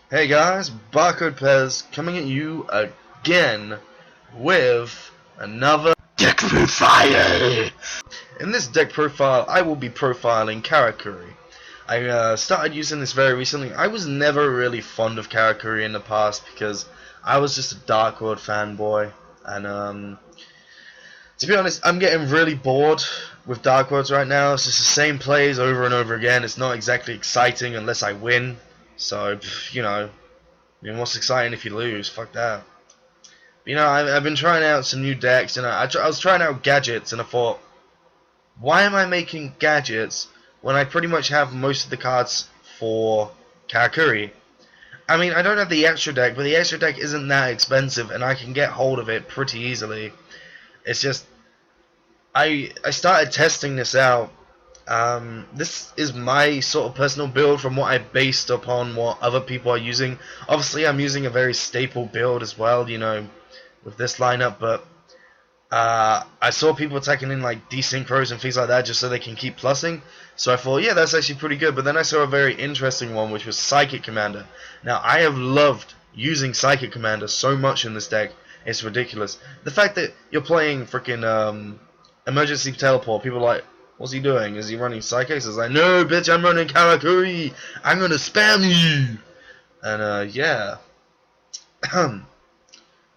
Hey guys, Barcode Pez coming at you again with another deck profile. In this deck profile, I will be profiling Karakuri. I started using this very recently. I was never really fond of Karakuri in the past because I was just a Dark World fanboy, and to be honest, I'm getting really bored with Dark Worlds right now. It's just the same plays over and over again. It's not exactly exciting unless I win. So, I mean, what's exciting if you lose? Fuck that. I've been trying out some new decks, and I was trying out gadgets, and I thought, why am I making gadgets when I pretty much have most of the cards for Karakuri? I mean, I don't have the extra deck, but the extra deck isn't that expensive, and I can get hold of it pretty easily. It's just, I started testing this out. This is my sort of personal build from what I based upon what other people are using. Obviously, I'm using a very staple build as well, with this lineup, but I saw people taking in like desynchros and things like that just so they can keep plussing. So I thought, yeah, that's actually pretty good. But then I saw a very interesting one, which was Psychic Commander. Now, I have loved using Psychic Commander so much in this deck. It's ridiculous. The fact that you're playing freaking Emergency Teleport, people are like, what's he doing? Is he running Psychics? It's like, no, bitch, I'm running Karakuri. I'm gonna spam you. And yeah.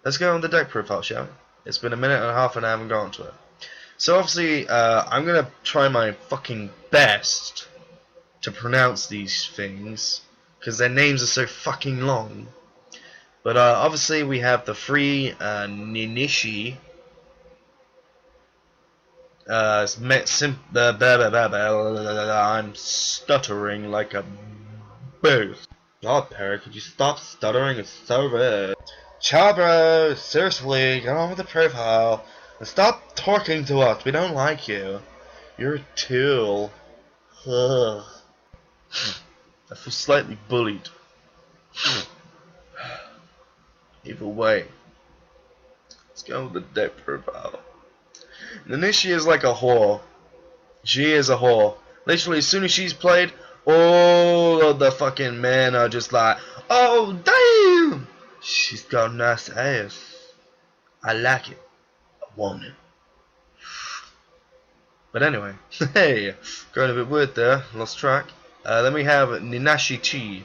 Let's go on the deck profile, shall we? It's been a minute and a half and I haven't gone to it. So obviously, I'm gonna try my fucking best to pronounce these things because their names are so fucking long. But obviously, we have the free Ninishi. I'm stuttering like a booth. God, Perry, could you stop stuttering? It's so red. Chabro, seriously, get on with the profile. And stop talking to us. We don't like you. You're a tool. Ugh. I feel slightly bullied. Either way. Let's go with the deck profile. Nanishi is like a whore. She is a whore. Literally, as soon as she's played, all of the fucking men are just like, oh, damn! She's got a nice ass. I like it. I want it. But anyway, hey, going a bit weird there, lost track. Then we have Ninashi Chi.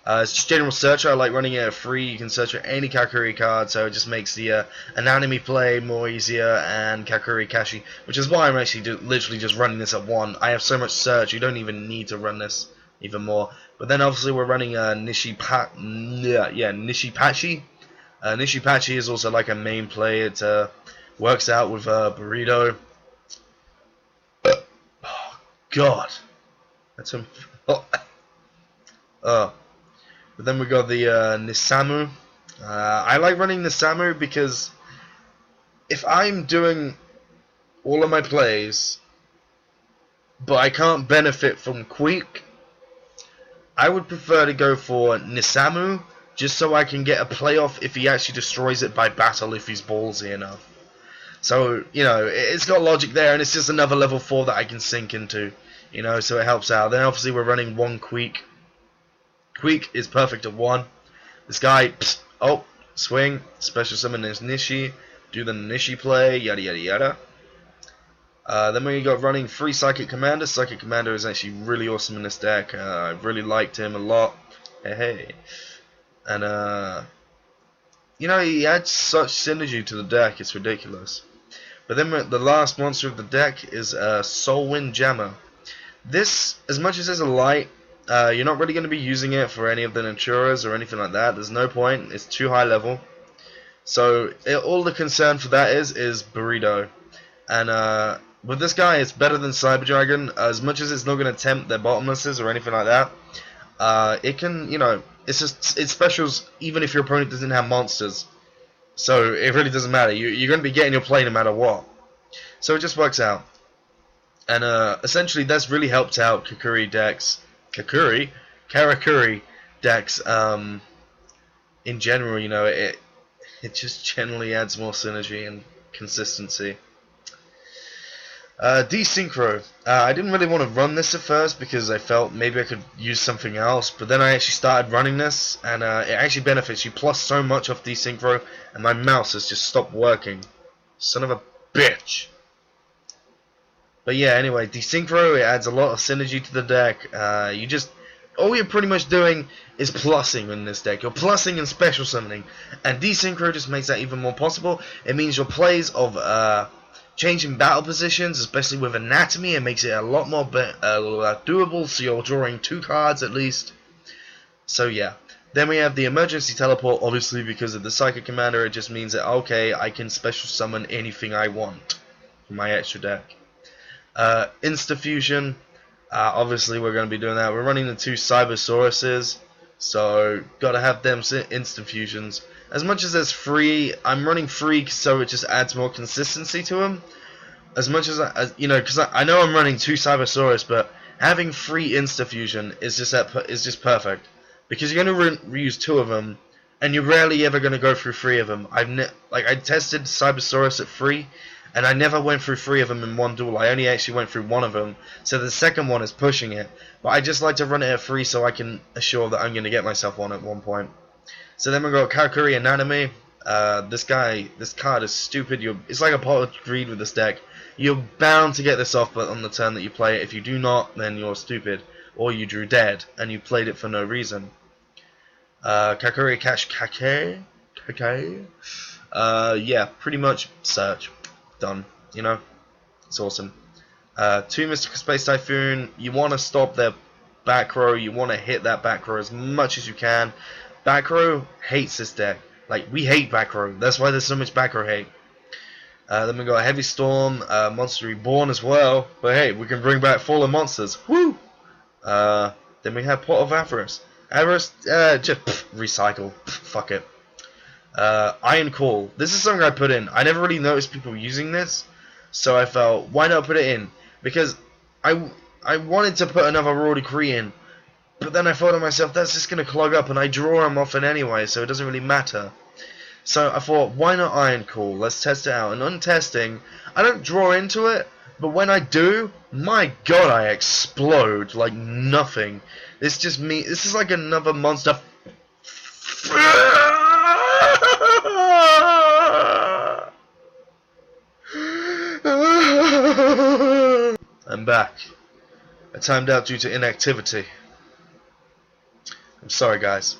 It's just general searcher. I like running it at free. You can search for any Karakuri card, so it just makes the anatomy play more easier and Karakuri Kashi, which is why I'm actually literally just running this at 1. I have so much search, you don't even need to run this even more. But then obviously we're running Nishipachi. Nishipachi is also like a main play. It works out with Burrito. Oh, God. That's him. But then we got the Nisamu. I like running Nisamu because if I'm doing all of my plays, but I can't benefit from Queek, I would prefer to go for Nisamu just so I can get a playoff if he actually destroys it by battle if he's ballsy enough. So, it's got logic there, and it's just another level 4 that I can sink into, so it helps out. Then obviously we're running 1 Queek. Queek is perfect at 1. This guy, swing, special summon this Nishi, do the Nishi play, yada yada yada. Then we got running free Psychic Commander. Psychic Commander is actually really awesome in this deck. I really liked him a lot. Hey. And, he adds such synergy to the deck, it's ridiculous. But then the last monster of the deck is Soulwind Jammer. This, as much as it's a light, you're not really going to be using it for any of the Naturas or anything like that. There's no point. It's too high level. So all the concern for that is Burrito. And with this guy, it's better than Cyber Dragon. As much as it's not going to tempt their bottomlesses or anything like that, it can, it specials even if your opponent doesn't have monsters. So it really doesn't matter. You're going to be getting your play no matter what. So it just works out. And essentially, that's really helped out Karakuri decks in general. It just generally adds more synergy and consistency. Desynchro. I didn't really want to run this at first because I felt maybe I could use something else, but then I actually started running this, and it actually benefits you plus so much off desynchro, and my mouse has just stopped working. Son of a bitch. But yeah, anyway, desynchro, it adds a lot of synergy to the deck. All you're pretty much doing is plussing in this deck. You're plussing and special summoning, and desynchro just makes that even more possible. It means your plays of changing battle positions, especially with anatomy, it makes it a lot more doable, so you're drawing 2 cards at least. So yeah. Then we have the emergency teleport, obviously because of the Psychic Commander, it just means that, okay, I can special summon anything I want from my extra deck. Insta-fusion, obviously we're going to be doing that. We're running the 2 Cybersauruses, so gotta have them instant fusions. As much as there's free, I'm running free so it just adds more consistency to them. As much as because I know I'm running 2 Cybersaurus, but having free insta fusion is just perfect because you're gonna reuse 2 of them, and you're rarely ever gonna go through 3 of them. I tested Cybersaurus at 3, and I never went through 3 of them in one duel. I only actually went through 1 of them, so the second one is pushing it. But I just like to run it at 3 so I can assure that I'm gonna get myself one at one point. So then we got Karakuri Anatomy. This card is stupid. It's like a pot of greed with this deck. You're bound to get this off, but on the turn that you play it. If you do not, then you're stupid, or you drew dead and you played it for no reason. Karakuri Kake. Yeah, pretty much search. Done. You know, it's awesome. 2 Mystical Space Typhoon. You want to stop their back row. You want to hit that back row as much as you can. Back row hates this deck. Like, we hate back row. That's why there's so much back row hate. Then we got Heavy Storm, Monster Reborn as well. But hey, we can bring back Fallen Monsters. Woo! Then we have Pot of Avarice. Avarice, just recycle. Fuck it. Iron Call. This is something I put in. I never really noticed people using this, so I felt, why not put it in? Because I wanted to put another Raw Decree in, but then I thought to myself, that's just going to clog up, and I draw them often anyway, so it doesn't really matter. So I thought, why not Iron Call? Let's test it out. And on testing, I don't draw into it, but when I do, my god, I explode like nothing. It's just me. This is like another monster. I'm back. I timed out due to inactivity. I'm sorry, guys.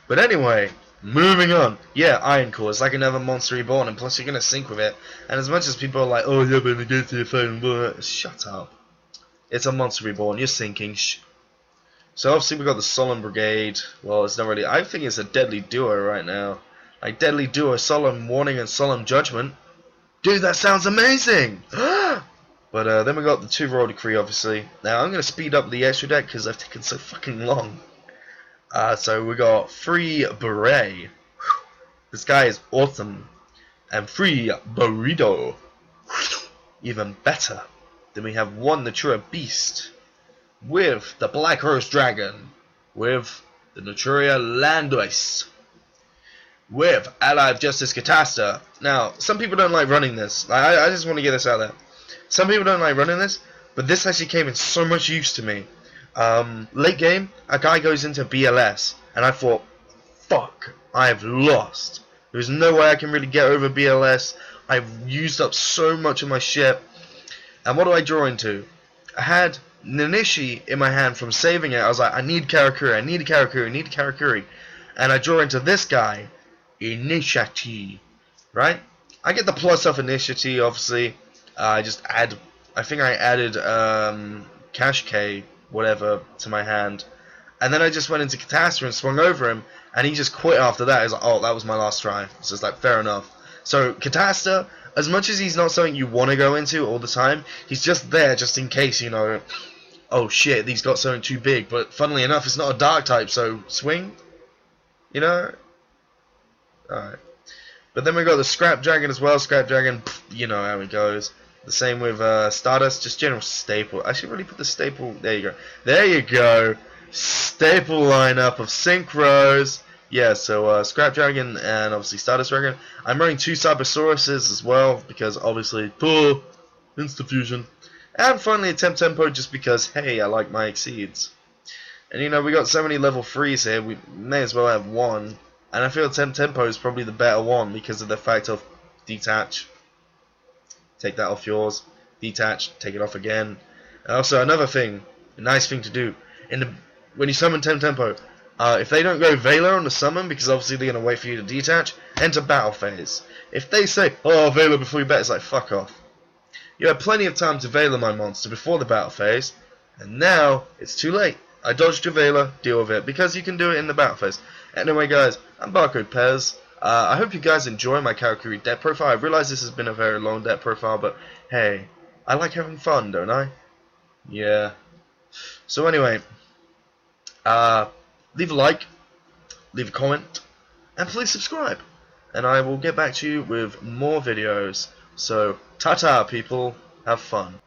But anyway, moving on. Yeah, Iron Core is like another Monster Reborn, and plus you're gonna sync with it. And as much as people are like, oh yeah, but against your phone, shut up. It's a Monster Reborn. You're syncing. So obviously we got the Solemn Brigade. Well, it's not really. I think it's a Deadly Duo right now. Like Deadly Duo, Solemn Warning, and Solemn Judgment. Dude, that sounds amazing. But then we got the 2 Royal Decree, obviously. Now I'm gonna speed up the extra deck because I've taken so fucking long. So we got Free Beret. This guy is awesome. And Free Burrito. Even better. Then we have 1 Natura Beast. With the Black Rose Dragon. With the Naturia Landois. With Allied Justice Catasta. Now, some people don't like running this. I just want to get this out there. Some people don't like running this, but this actually came in so much use to me. Late game, a guy goes into BLS, and I thought, fuck, I've lost. There's no way I can really get over BLS. I've used up so much of my shit. And what do I draw into? I had Nanishi in my hand from saving it. I was like, I need Karakuri, I need a Karakuri, I need a Karakuri. And I draw into this guy, Initiati, right? I get the plus off Initiati, obviously. I think I added Cash K, whatever, to my hand. And then I just went into Catastrophe and swung over him, and he just quit after that. He's like, oh, that was my last try. So it's like, fair enough. So Catasta, as much as he's not something you want to go into all the time, he's just there just in case, you know, oh shit, he's got something too big. But funnily enough, it's not a dark type, so swing, you know? Alright. But then we got the Scrap Dragon as well. Scrap Dragon, you know how it goes. The same with Stardust, just general staple. I should really put the staple. There you go. There you go. Staple lineup of synchros. Yeah, so Scrap Dragon and obviously Stardust Dragon. I'm running 2 Cybersauruses as well because obviously, Insta-fusion. And finally a temp tempo just because, hey, I like my exceeds. And you know, we got so many level 3s here, we may as well have one. And I feel temp tempo is probably the better one because of the fact of detach, take that off yours, detach, take it off again. And also another thing, a nice thing to do, when you summon temp tempo, if they don't go Vela on the summon, because obviously they're going to wait for you to detach, enter battle phase. If they say, oh, Vela before you bet, it's like, fuck off. You had plenty of time to Vela my monster before the battle phase, and now it's too late. I dodged your Vela, deal with it, because you can do it in the battle phase. Anyway guys, I'm Barcode Pez. I hope you guys enjoy my Karakuri deck profile. I realize this has been a very long deck profile, but hey, I like having fun, don't I? Yeah. So anyway, leave a like, leave a comment, and please subscribe. And I will get back to you with more videos. So, ta-ta people, have fun.